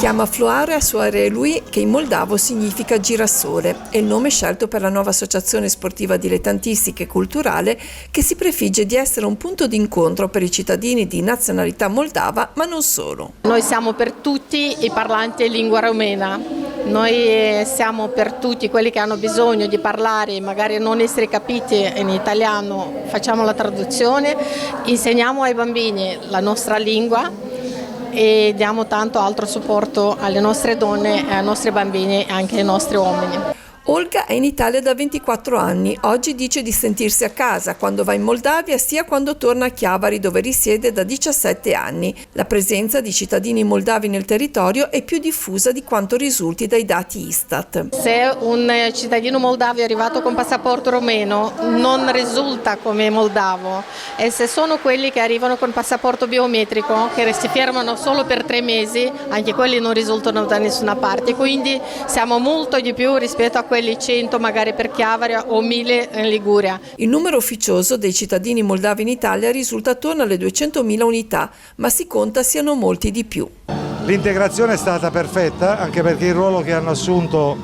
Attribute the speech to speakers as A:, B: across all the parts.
A: chiama Floarea Soarelui, che in moldavo significa girasole. È il nome scelto per la nuova associazione sportiva dilettantistica e culturale che si prefigge di essere un punto d'incontro per i cittadini di nazionalità moldava, ma non solo.
B: Noi siamo per tutti i parlanti lingua rumena. Noi siamo per tutti quelli che hanno bisogno di parlare, magari non essere capiti in italiano, facciamo la traduzione, insegniamo ai bambini la nostra lingua e diamo tanto altro supporto alle nostre donne, ai nostri bambini e anche ai nostri uomini.
A: Olga è in Italia da 24 anni. Oggi dice di sentirsi a casa quando va in Moldavia sia quando torna a Chiavari, dove risiede da 17 anni. La presenza di cittadini moldavi nel territorio è più diffusa di quanto risulti dai dati Istat.
B: Se un cittadino moldavo è arrivato con passaporto rumeno non risulta come moldavo, e se sono quelli che arrivano con passaporto biometrico che si fermano solo per 3 mesi, anche quelli non risultano da nessuna parte, quindi siamo molto di più rispetto a quelli 100 magari per Chiavari o 1000 in Liguria.
A: Il numero ufficioso dei cittadini moldavi in Italia risulta attorno alle 200.000 unità, ma si conta siano molti di più.
C: L'integrazione è stata perfetta, anche perché il ruolo che hanno assunto,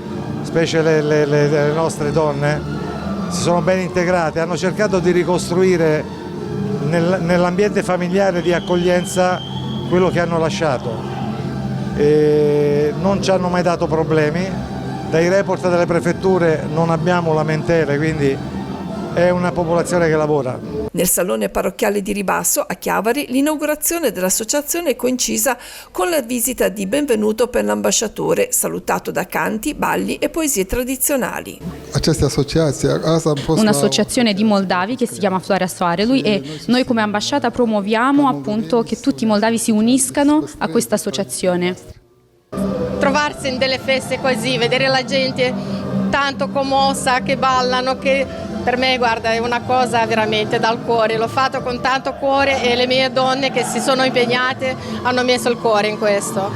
C: specie le nostre donne, si sono ben integrate, hanno cercato di ricostruire nell'ambiente familiare di accoglienza quello che hanno lasciato. E non ci hanno mai dato problemi. Dai report delle prefetture non abbiamo lamentele, quindi è una popolazione che lavora.
A: Nel salone parrocchiale di Ribasso, a Chiavari, l'inaugurazione dell'associazione è coincisa con la visita di benvenuto per l'ambasciatore, salutato da canti, balli e poesie tradizionali.
D: Un'associazione di moldavi che si chiama Floarea Soarelui, e noi come ambasciata promuoviamo appunto che tutti i moldavi si uniscano a questa associazione.
B: Trovarsi in delle feste così, vedere la gente tanto commossa, che ballano, che per me, guarda, è una cosa veramente dal cuore. L'ho fatto con tanto cuore e le mie donne che si sono impegnate hanno messo il cuore in questo.